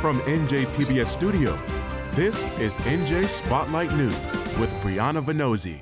From NJ PBS Studios, this is NJ Spotlight News with Brianna Venozzi.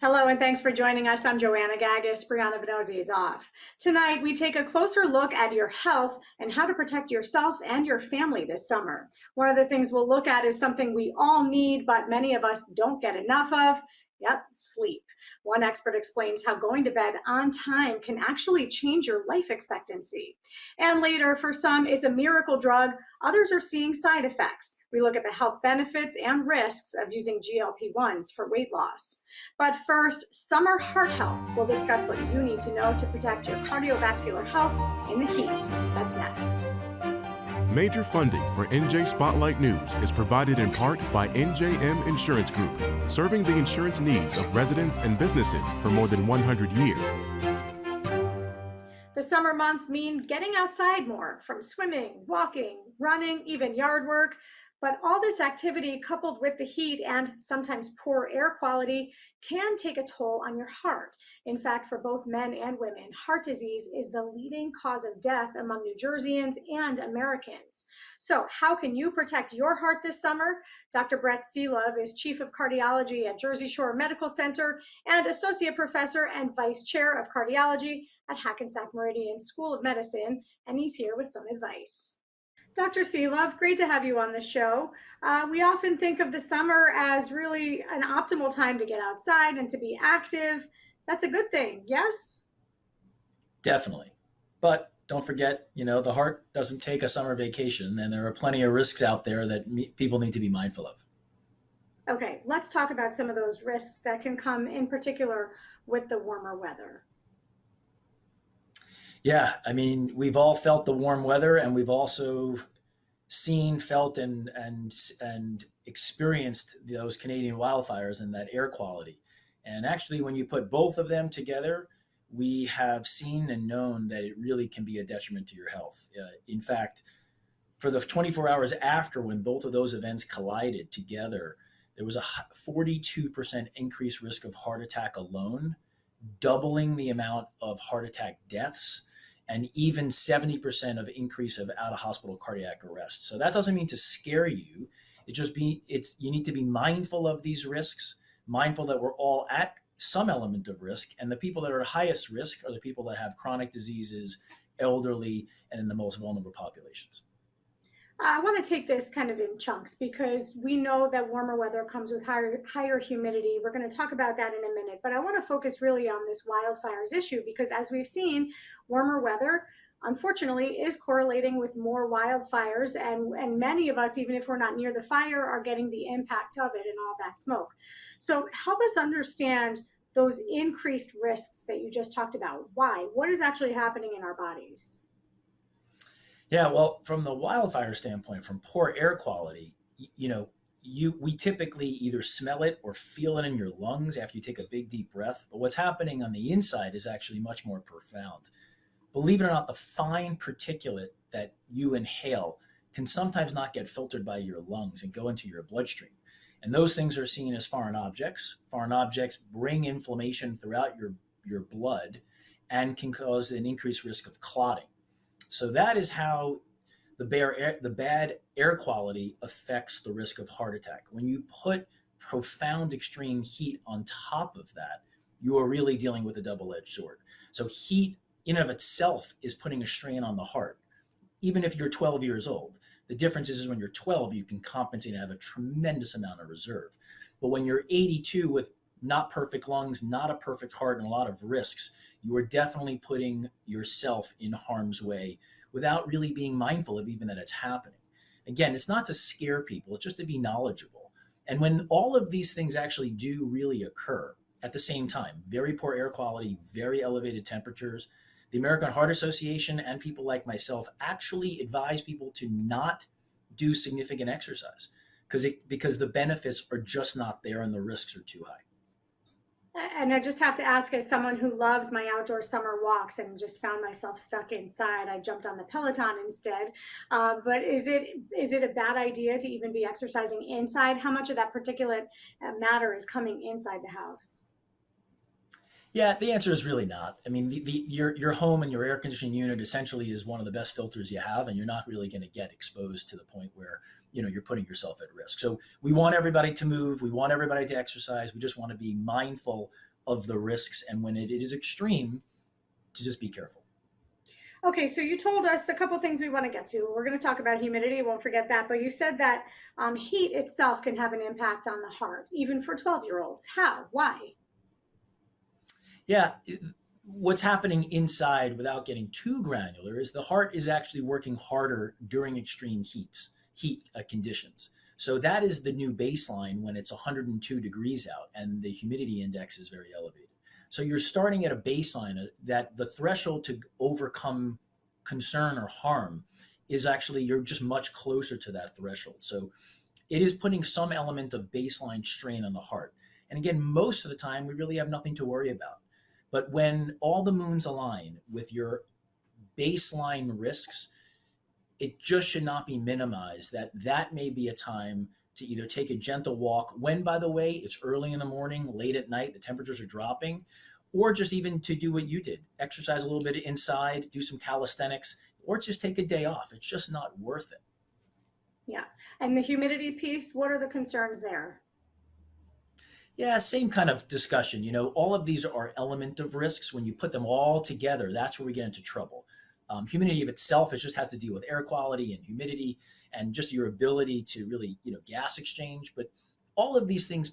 Hello and thanks for joining us. I'm Joanna Gagis. Brianna Venozzi is off. Tonight, we take a closer look at your health and how to protect yourself and your family this summer. One of the things we'll look at is something we all need, but many of us don't get enough of. Yep, sleep. One expert explains how going to bed on time can actually change your life expectancy. And later, for some, it's a miracle drug. Others are seeing side effects. We look at the health benefits and risks of using GLP-1s for weight loss. But first, summer heart health. We'll discuss what you need to know to protect your cardiovascular health in the heat. That's next. Major funding for NJ Spotlight News is provided in part by NJM Insurance Group, serving the insurance needs of residents and businesses for more than 100 years. The summer months mean getting outside more, from swimming, walking, running, even yard work. But all this activity, coupled with the heat and sometimes poor air quality, can take a toll on your heart. In fact, for both men and women, heart disease is the leading cause of death among New Jerseyans and Americans. So how can you protect your heart this summer? Dr. Brett Seelove is Chief of Cardiology at Jersey Shore Medical Center and Associate Professor and Vice Chair of Cardiology at Hackensack Meridian School of Medicine, and he's here with some advice. Dr. Seelove, great to have you on the show. We often think of the summer as really an optimal time to get outside and to be active. That's a good thing, yes? Definitely. But don't forget, the heart doesn't take a summer vacation, and there are plenty of risks out there that people need to be mindful of. Okay, let's talk about some of those risks that can come in particular with the warmer weather. Yeah, we've all felt the warm weather, and we've also seen, felt, and experienced those Canadian wildfires and that air quality. And actually, when you put both of them together, we have seen and known that it really can be a detriment to your health. In fact, for the 24 hours after when both of those events collided together, there was a 42% increased risk of heart attack alone, doubling the amount of heart attack deaths, and even 70% of increase of out-of-hospital cardiac arrest. So that doesn't mean to scare you. You need to be mindful of these risks, mindful that we're all at some element of risk, and the people that are at highest risk are the people that have chronic diseases, elderly, and in the most vulnerable populations. I want to take this kind of in chunks because we know that warmer weather comes with higher humidity. We're going to talk about that in a minute, but I want to focus really on this wildfires issue because as we've seen, warmer weather, unfortunately, is correlating with more wildfires, and many of us, even if we're not near the fire, are getting the impact of it and all that smoke. So help us understand those increased risks that you just talked about. Why? What is actually happening in our bodies? Yeah, well, from the wildfire standpoint, from poor air quality, we typically either smell it or feel it in your lungs after you take a big deep breath. But what's happening on the inside is actually much more profound. Believe it or not, the fine particulate that you inhale can sometimes not get filtered by your lungs and go into your bloodstream. And those things are seen as foreign objects. Foreign objects bring inflammation throughout your blood and can cause an increased risk of clotting. So that is how the bad air quality affects the risk of heart attack. When you put profound extreme heat on top of that, you are really dealing with a double-edged sword. So heat in and of itself is putting a strain on the heart, even if you're 12 years old. The difference is when you're 12, you can compensate and have a tremendous amount of reserve. But when you're 82 with not perfect lungs, not a perfect heart, and a lot of risks, you are definitely putting yourself in harm's way without really being mindful of even that it's happening. Again, it's not to scare people, it's just to be knowledgeable. And when all of these things actually do really occur at the same time, very poor air quality, very elevated temperatures, the American Heart Association and people like myself actually advise people to not do significant exercise because the benefits are just not there and the risks are too high. And I just have to ask, as someone who loves my outdoor summer walks and just found myself stuck inside, I jumped on the Peloton instead. But is it a bad idea to even be exercising inside? How much of that particulate matter is coming inside the house? Yeah, the answer is really not. I mean, your home and your air conditioning unit essentially is one of the best filters you have, and you're not really going to get exposed to the point where you're putting yourself at risk. So we want everybody to move. We want everybody to exercise. We just want to be mindful of the risks, and when it is extreme, to just be careful. Okay, so you told us a couple things we want to get to. We're going to talk about humidity, won't forget that. But you said that heat itself can have an impact on the heart, even for 12-year-olds. How? Why? Yeah, what's happening inside, without getting too granular, is the heart is actually working harder during extreme heat conditions. So that is the new baseline when it's 102 degrees out and the humidity index is very elevated. So you're starting at a baseline that the threshold to overcome concern or harm is actually, you're just much closer to that threshold. So it is putting some element of baseline strain on the heart. And again, most of the time, we really have nothing to worry about. But when all the moons align with your baseline risks, it just should not be minimized that may be a time to either take a gentle walk when, by the way, it's early in the morning, late at night, the temperatures are dropping, or just even to do what you did, exercise a little bit inside, do some calisthenics, or just take a day off. It's just not worth it. Yeah. And the humidity piece, what are the concerns there? Yeah, same kind of discussion. All of these are element of risks. When you put them all together, that's where we get into trouble. Humidity of itself, it just has to deal with air quality and humidity and just your ability to really, gas exchange. But all of these things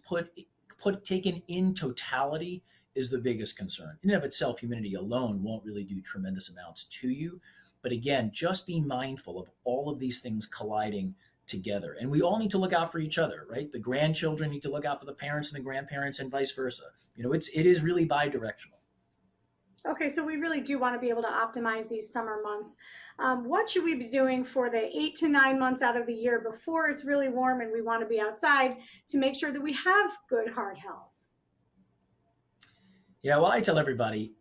taken in totality is the biggest concern. In and of itself, humidity alone won't really do tremendous amounts to you. But again, just be mindful of all of these things colliding together. And we all need to look out for each other, right? The grandchildren need to look out for the parents and the grandparents and vice versa. It is really bi-directional. Okay, so we really do want to be able to optimize these summer months. What should we be doing for the 8 to 9 months out of the year before it's really warm and we want to be outside to make sure that we have good heart health? Yeah, well, I tell everybody,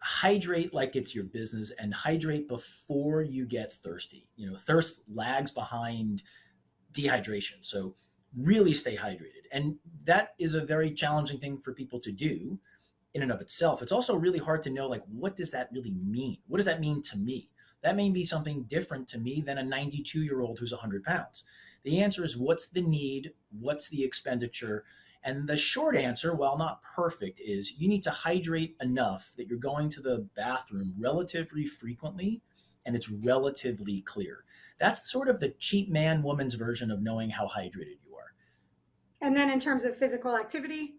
hydrate like it's your business and hydrate before you get thirsty. Thirst lags behind dehydration. So really stay hydrated. And that is a very challenging thing for people to do in and of itself. It's also really hard to know, like, what does that really mean? What does that mean to me? That may be something different to me than a 92-year-old who's 100 pounds. The answer is, what's the need? What's the expenditure? And the short answer, while not perfect, is you need to hydrate enough that you're going to the bathroom relatively frequently and it's relatively clear. That's sort of the cheap man woman's version of knowing how hydrated you are. And then in terms of physical activity,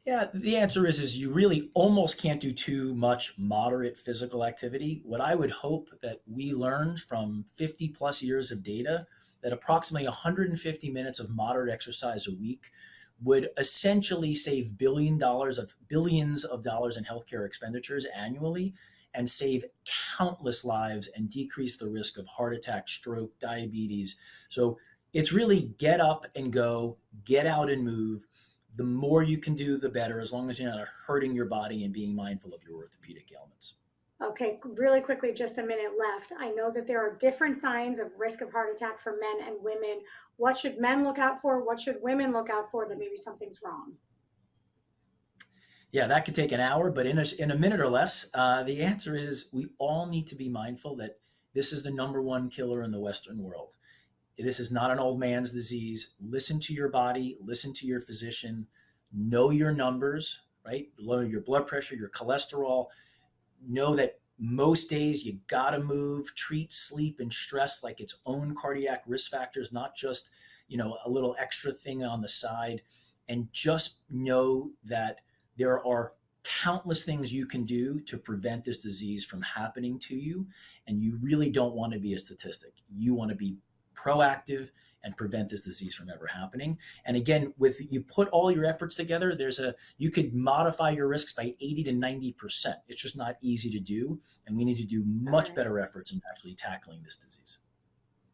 Yeah, the answer is you really almost can't do too much moderate physical activity. What I would hope that we learned from 50 plus years of data, that approximately 150 minutes of moderate exercise a week would essentially save billions of dollars in healthcare expenditures annually and save countless lives and decrease the risk of heart attack, stroke, diabetes. So it's really get up and go, get out and move. The more you can do, the better, as long as you're not hurting your body and being mindful of your orthopedic ailments. okay, really quickly, just a minute left. I know that there are different signs of risk of heart attack for men and women. What should men look out for? What should women look out for that maybe something's wrong? Yeah, that could take an hour, but in a minute or less, the answer is we all need to be mindful that this is the number one killer in the Western world. This is not an old man's disease. Listen to your body, listen to your physician, know your numbers, right? Lower your blood pressure, your cholesterol. Know that most days you gotta move. Treat sleep and stress like its own cardiac risk factors, not just a little extra thing on the side. And just know that there are countless things you can do to prevent this disease from happening to you. And you really don't want to be a statistic. You want to be proactive and prevent this disease from ever happening. And again, with you put all your efforts together, you could modify your risks by 80 to 90%. It's just not easy to do. And we need to do much better efforts in actually tackling this disease.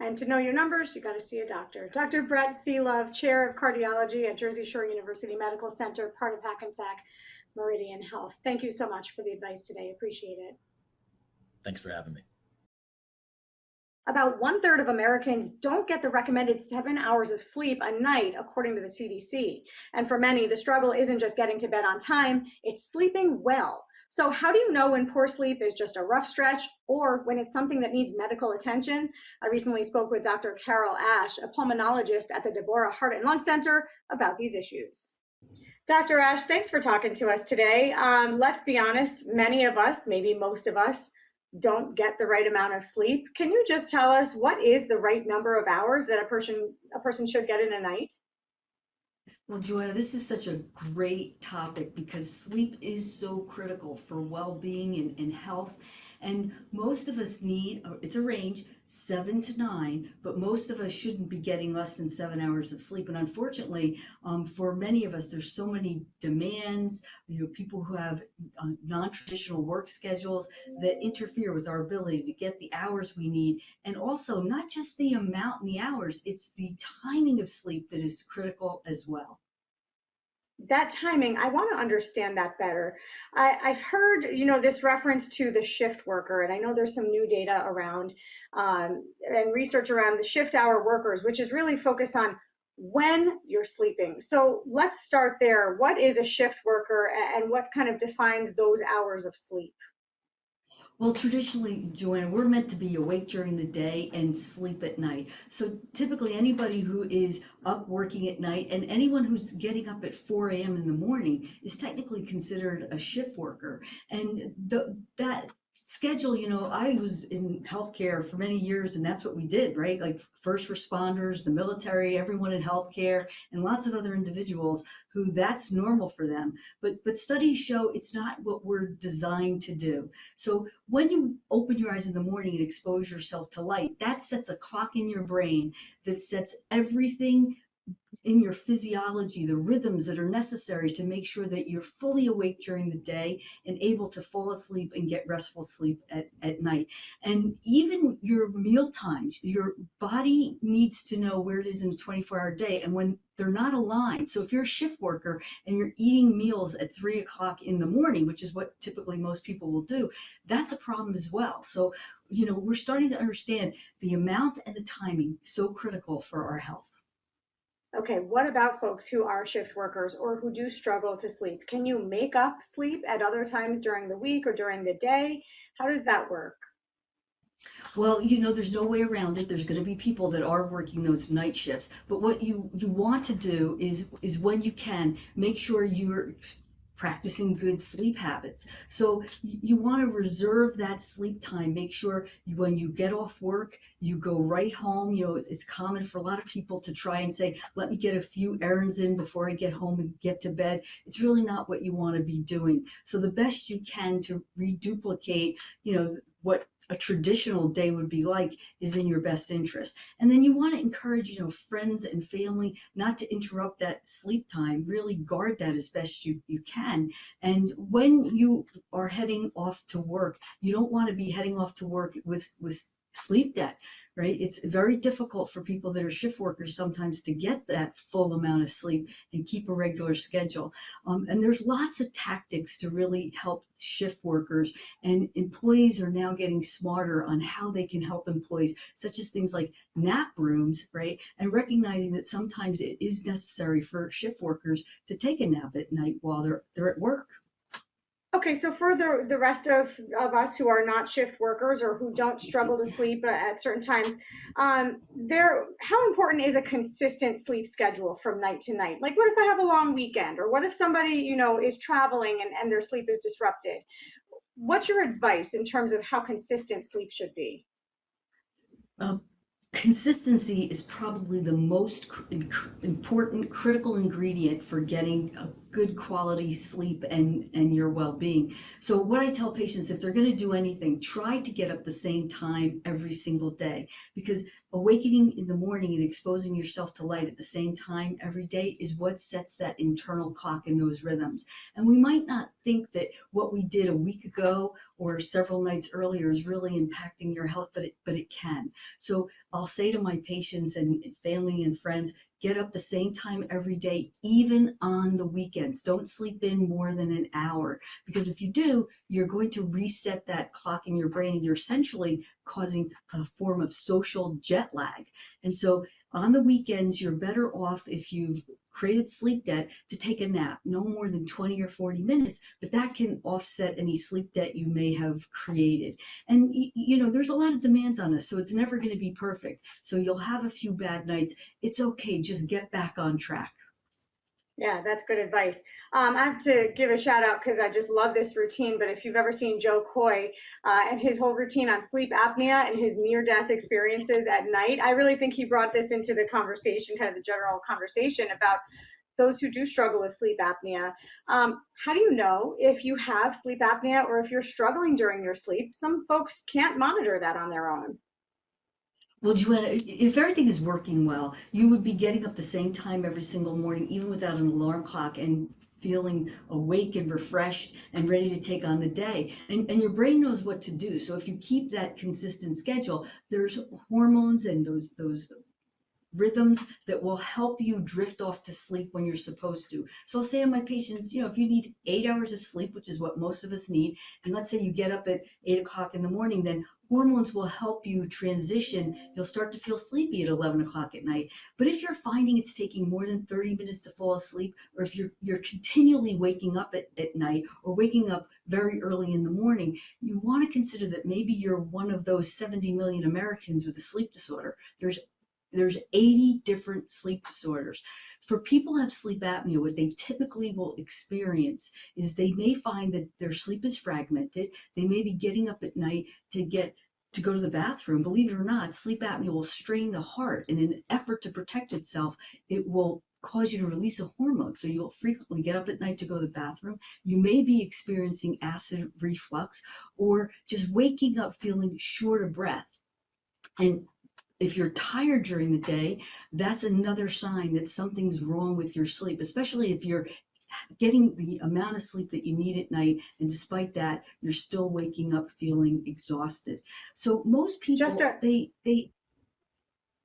And to know your numbers, you got to see a doctor. Dr. Brett Seelove, Chair of Cardiology at Jersey Shore University Medical Center, part of Hackensack Meridian Health. Thank you so much for the advice today. Appreciate it. Thanks for having me. About one-third of Americans don't get the recommended 7 hours of sleep a night, according to the CDC. And for many, the struggle isn't just getting to bed on time, it's sleeping well. So, how do you know when poor sleep is just a rough stretch or when it's something that needs medical attention? I recently spoke with Dr. Carol Ash, a pulmonologist at the Deborah Heart and Lung Center, about these issues. Dr. Ash, thanks for talking to us today. Let's be honest, many of us, maybe most of us, don't get the right amount of sleep. Can you just tell us what is the right number of hours that a person should get in a night? Well, Joanna, this is such a great topic because sleep is so critical for well-being and health. And most of us need, it's a range, 7 to 9, but most of us shouldn't be getting less than 7 hours of sleep. And unfortunately, for many of us, there's so many demands, people who have non-traditional work schedules that interfere with our ability to get the hours we need. And also not just the amount and the hours, it's the timing of sleep that is critical as well. That timing, I want to understand that better. I've heard, this reference to the shift worker, and I know there's some new data around and research around the shift hour workers, which is really focused on when you're sleeping. So let's start there. What is a shift worker and what kind of defines those hours of sleep? Well, traditionally, Joanna, we're meant to be awake during the day and sleep at night. So typically anybody who is up working at night and anyone who's getting up at 4 a.m. in the morning is technically considered a shift worker. And that schedule, I was in healthcare for many years and that's what we did, right? Like first responders, the military, everyone in healthcare, and lots of other individuals who that's normal for them. But studies show it's not what we're designed to do. So when you open your eyes in the morning and expose yourself to light, that sets a clock in your brain that sets everything in your physiology, the rhythms that are necessary to make sure that you're fully awake during the day and able to fall asleep and get restful sleep at night. And even your meal times, your body needs to know where it is in a 24-hour day. And when they're not aligned, so if you're a shift worker and you're eating meals at 3 o'clock in the morning, which is what typically most people will do, that's a problem as well. So, we're starting to understand the amount and the timing so critical for our health. Okay, what about folks who are shift workers or who do struggle to sleep? Can you make up sleep at other times during the week or during the day? How does that work? Well, there's no way around it. There's going to be people that are working those night shifts. But what you want to do is when you can, make sure you're practicing good sleep habits. So you want to reserve that sleep time. Make sure when you get off work, you go right home. It's common for a lot of people to try and say, let me get a few errands in before I get home and get to bed. It's really not what you want to be doing. So the best you can to reduplicate, what a traditional day would be like is in your best interest. And then you want to encourage, friends and family not to interrupt that sleep time. Really guard that as best you can. And when you are heading off to work, you don't want to be heading off to work with sleep debt, right? It's very difficult for people that are shift workers sometimes to get that full amount of sleep and keep a regular schedule. And there's lots of tactics to really help shift workers, and employees are now getting smarter on how they can help employees, such as things like nap rooms, right? And recognizing that sometimes it is necessary for shift workers to take a nap at night while they're at work. Okay, so for the rest of us who are not shift workers or who don't struggle to sleep at certain times, how important is a consistent sleep schedule from night to night? Like, what if I have a long weekend, or what if somebody is traveling and their sleep is disrupted? What's your advice in terms of how consistent sleep should be? Um, Consistency is probably the most important critical ingredient for getting a good quality sleep and your well-being. So what I tell patients, if they're going to do anything, try to get up the same time every single day, because awakening in the morning and exposing yourself to light at the same time every day is what sets that internal clock in those rhythms. And we might not think that what we did a week ago or several nights earlier is really impacting your health, but it can. So I'll say to my patients and family and friends, get up the same time every day, even on the weekends. Don't sleep in more than an hour, because if you do, you're going to reset that clock in your brain and you're essentially causing a form of social jet lag. And so on the weekends, you're better off, if you've created sleep debt, to take a nap, no more than 20 or 40 minutes, but that can offset any sleep debt you may have created. And there's a lot of demands on us, so it's never going to be perfect. So you'll have a few bad nights. It's okay. Just get back on track. Yeah, that's good advice. I have to give a shout out because I just love this routine. But if you've ever seen Joe Coy and his whole routine on sleep apnea and his near-death experiences at night, I really think he brought this into the conversation, kind of the general conversation about those who do struggle with sleep apnea. How do you know if you have sleep apnea or if you're struggling during your sleep? Some folks can't monitor that on their own. Well, Joanna, if everything is working well, you would be getting up the same time every single morning, even without an alarm clock, and feeling awake and refreshed and ready to take on the day. And your brain knows what to do. So if you keep that consistent schedule, there's hormones and those rhythms that will help you drift off to sleep when you're supposed to. So I'll say to my patients, if you need 8 hours of sleep, which is what most of us need, and let's say you get up at 8 o'clock in the morning, then hormones will help you transition. You'll start to feel sleepy at 11 o'clock at night. But if you're finding it's taking more than 30 minutes to fall asleep, or if you're continually waking up at night or waking up very early in the morning, you want to consider that maybe you're one of those 70 million Americans with a sleep disorder. There's 80 different sleep disorders. For people who have sleep apnea, what they typically will experience is they may find that their sleep is fragmented. They may be getting up at night to go to the bathroom. Believe it or not, sleep apnea will strain the heart. In an effort to protect itself, it will cause you to release a hormone. So you'll frequently get up at night to go to the bathroom. You may be experiencing acid reflux or just waking up feeling short of breath. And if you're tired during the day, that's another sign that something's wrong with your sleep, especially if you're getting the amount of sleep that you need at night, and despite that, you're still waking up feeling exhausted. So most people, they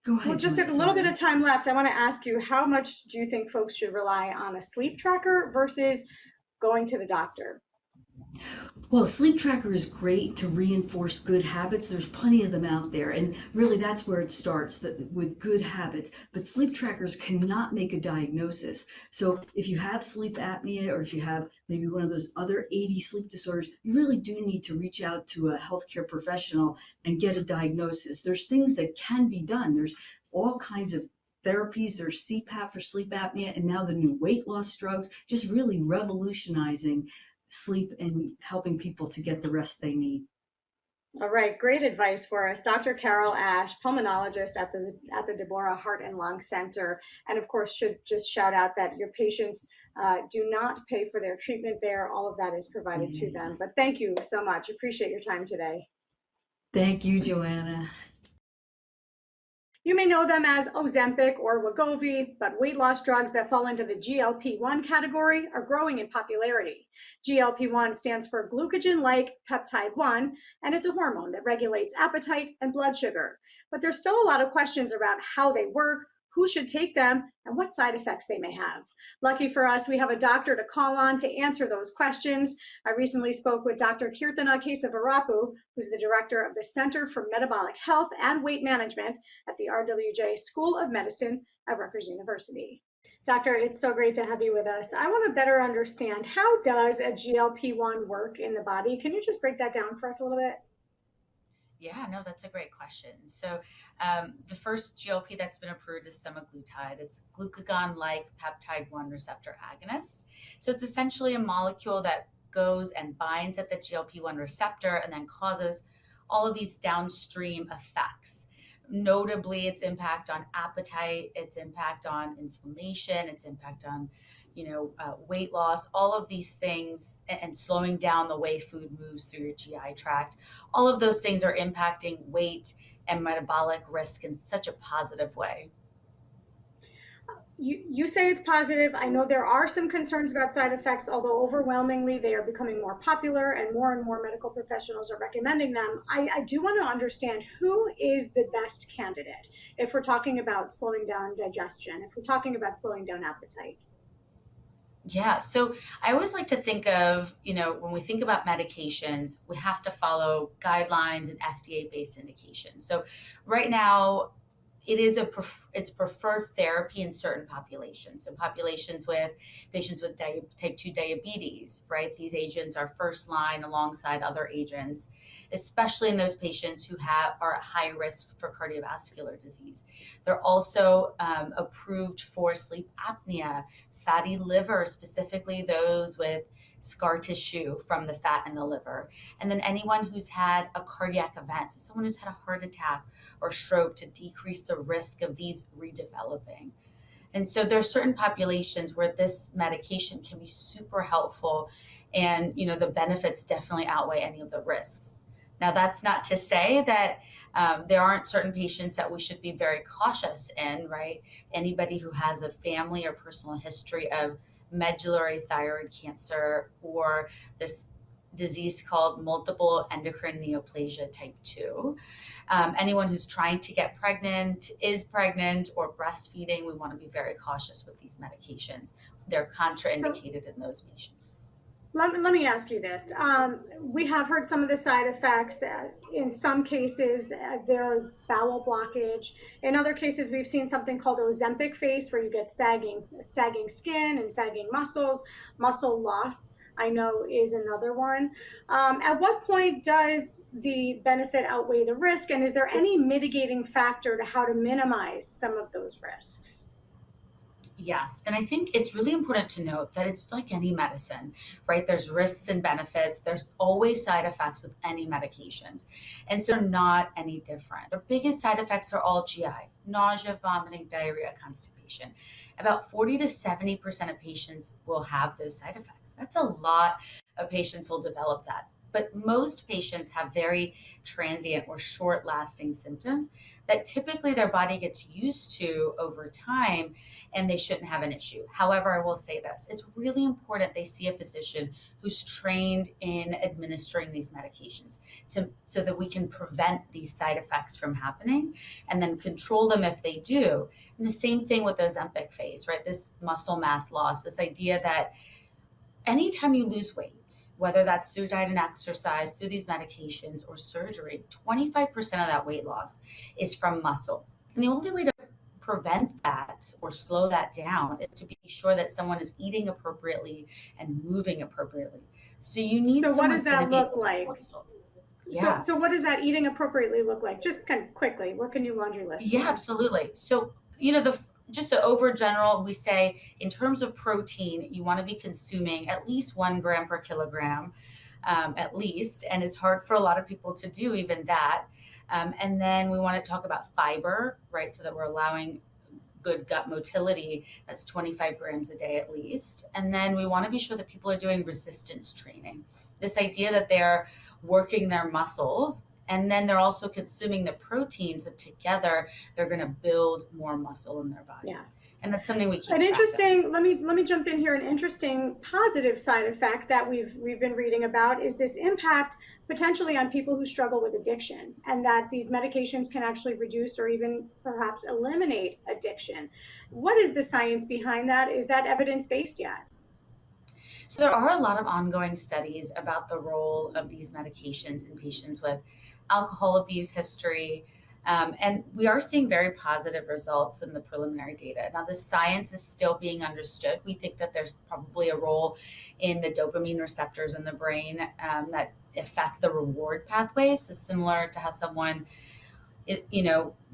go ahead. Well, just a little bit of time left. I want to ask you, how much do you think folks should rely on a sleep tracker versus going to the doctor? Well, sleep tracker is great to reinforce good habits. There's plenty of them out there. And really that's where it starts, with good habits. But sleep trackers cannot make a diagnosis. So if you have sleep apnea, or if you have maybe one of those other 80 sleep disorders, you really do need to reach out to a healthcare professional and get a diagnosis. There's things that can be done. There's all kinds of therapies. There's CPAP for sleep apnea, and now the new weight loss drugs, just really revolutionizing sleep and helping people to get the rest they need. All right, great advice for us. Dr. Carol Ash, pulmonologist at the Deborah Heart and Lung Center. And of course, should just shout out that your patients do not pay for their treatment there. All of that is provided to them. But thank you so much. Appreciate your time today. Thank you, Joanna. You may know them as Ozempic or Wegovy, but weight loss drugs that fall into the GLP-1 category are growing in popularity. GLP-1 stands for glucagon-like peptide 1, and it's a hormone that regulates appetite and blood sugar. But there's still a lot of questions around how they work, who should take them, and what side effects they may have. Lucky for us, we have a doctor to call on to answer those questions. I recently spoke with Dr. Kirtana Kesavarapu, who's the director of the Center for Metabolic Health and Weight Management at the RWJ School of Medicine at Rutgers University. Doctor, it's so great to have you with us. I want to better understand, how does a GLP-1 work in the body? Can you just break that down for us a little bit? Yeah, no, that's a great question. So the first GLP that's been approved is semaglutide. It's glucagon-like peptide 1 receptor agonist. So it's essentially a molecule that goes and binds at the GLP-1 receptor and then causes all of these downstream effects. Notably, its impact on appetite, its impact on inflammation, its impact on weight loss, all of these things, and slowing down the way food moves through your GI tract. All of those things are impacting weight and metabolic risk in such a positive way. you say it's positive. I know there are some concerns about side effects, although overwhelmingly they are becoming more popular and more medical professionals are recommending them. I do want to understand who is the best candidate if we're talking about slowing down digestion, if we're talking about slowing down appetite. Yeah. So I always like to think of, when we think about medications, we have to follow guidelines and FDA-based indications. So right now, it is it's preferred therapy in certain populations. So patients with type 2 diabetes, right? These agents are first line alongside other agents, especially in those patients who are at high risk for cardiovascular disease. They're also approved for sleep apnea, fatty liver, specifically those with scar tissue from the fat in the liver. And then anyone who's had a cardiac event, so someone who's had a heart attack or stroke, to decrease the risk of these redeveloping. And so there are certain populations where this medication can be super helpful, and the benefits definitely outweigh any of the risks. Now, that's not to say that there aren't certain patients that we should be very cautious in, right? Anybody who has a family or personal history of medullary thyroid cancer or this disease called multiple endocrine neoplasia type 2. Anyone who's trying to get pregnant, is pregnant, or breastfeeding, we want to be very cautious with these medications. They're contraindicated in those patients. Let me ask you this. We have heard some of the side effects. In some cases, there's bowel blockage. In other cases, we've seen something called Ozempic face, where you get sagging skin and sagging muscles. Muscle loss, I know, is another one. At what point does the benefit outweigh the risk? And is there any mitigating factor to how to minimize some of those risks? Yes. And I think it's really important to note that it's like any medicine, right? There's risks and benefits. There's always side effects with any medications. And so they're not any different. The biggest side effects are all GI: nausea, vomiting, diarrhea, constipation. About 40 to 70% of patients will have those side effects. That's a lot of patients will develop that. But most patients have very transient or short-lasting symptoms that typically their body gets used to over time, and they shouldn't have an issue. However, I will say this: it's really important they see a physician who's trained in administering these medications so that we can prevent these side effects from happening and then control them if they do. And the same thing with Ozempic face, right? This muscle mass loss, this idea that anytime you lose weight, whether that's through diet and exercise, through these medications, or surgery, 25% of that weight loss is from muscle. And the only way to prevent that or slow that down is to be sure that someone is eating appropriately and moving appropriately. So you need So what someone does that look like? Yeah. So what does that eating appropriately look like? Just kind of quickly, what can you laundry list? Yeah, absolutely. So, just to over general, we say in terms of protein, you want to be consuming at least 1 gram per kilogram, at least. And it's hard for a lot of people to do even that. And then we want to talk about fiber, right? So that we're allowing good gut motility. That's 25 grams a day at least. And then we want to be sure that people are doing resistance training. This idea that they're working their muscles, and then they're also consuming the protein. So together, they're going to build more muscle in their body. Yeah. And that's something we keep An track interesting, of. let me jump in here. An interesting positive side effect that we've been reading about is this impact potentially on people who struggle with addiction, and that these medications can actually reduce or even perhaps eliminate addiction. What is the science behind that? Is that evidence-based yet? So there are a lot of ongoing studies about the role of these medications in patients with alcohol abuse history. And we are seeing very positive results in the preliminary data. Now, the science is still being understood. We think that there's probably a role in the dopamine receptors in the brain that affect the reward pathways. So similar to how someone,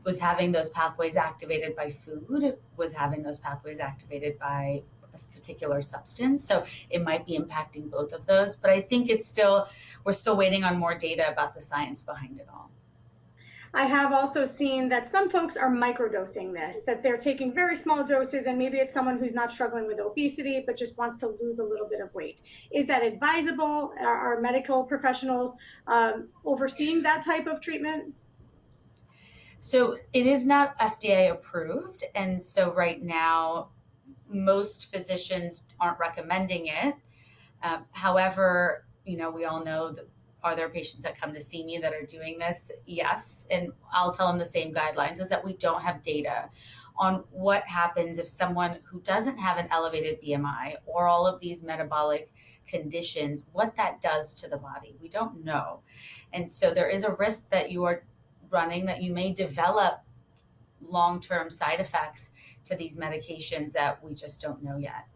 was having those pathways activated by food, was having those pathways activated by a particular substance. So it might be impacting both of those. But I think we're still waiting on more data about the science behind it all. I have also seen that some folks are microdosing this, that they're taking very small doses, and maybe it's someone who's not struggling with obesity, but just wants to lose a little bit of weight. Is that advisable? Are medical professionals overseeing that type of treatment? So it is not FDA approved. And so right now, most physicians aren't recommending it. However, we all know that, are there patients that come to see me that are doing this? Yes. And I'll tell them the same guidelines, is that we don't have data on what happens if someone who doesn't have an elevated BMI or all of these metabolic conditions, what that does to the body. We don't know. And so there is a risk that you are running, that you may develop long-term side effects to these medications that we just don't know yet.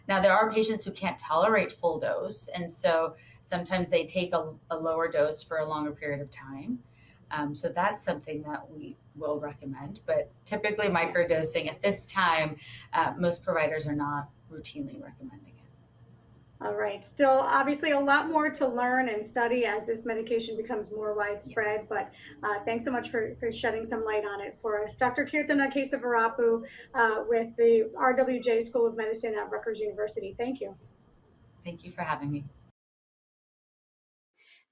Now, there are patients who can't tolerate full dose, and so sometimes they take a lower dose for a longer period of time. So that's something that we will recommend, but typically microdosing at this time, most providers are not routinely recommending it. All right. Still, obviously, a lot more to learn and study as this medication becomes more widespread. Yes. But thanks so much for shedding some light on it for us. Dr. Kirtana Kesavarapu with the RWJ School of Medicine at Rutgers University. Thank you. Thank you for having me.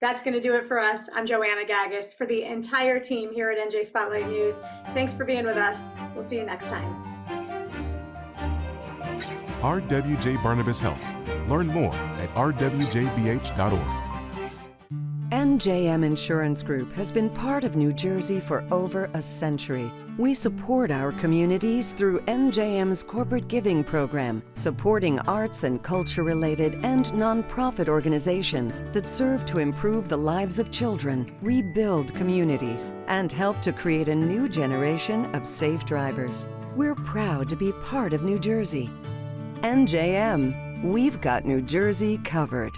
That's going to do it for us. I'm Joanna Gagis. For the entire team here at NJ Spotlight News, thanks for being with us. We'll see you next time. RWJ Barnabas Health. Learn more at rwjbh.org. NJM Insurance Group has been part of New Jersey for over a century. We support our communities through NJM's corporate giving program, supporting arts and culture-related and nonprofit organizations that serve to improve the lives of children, rebuild communities, and help to create a new generation of safe drivers. We're proud to be part of New Jersey. NJM, we've got New Jersey covered.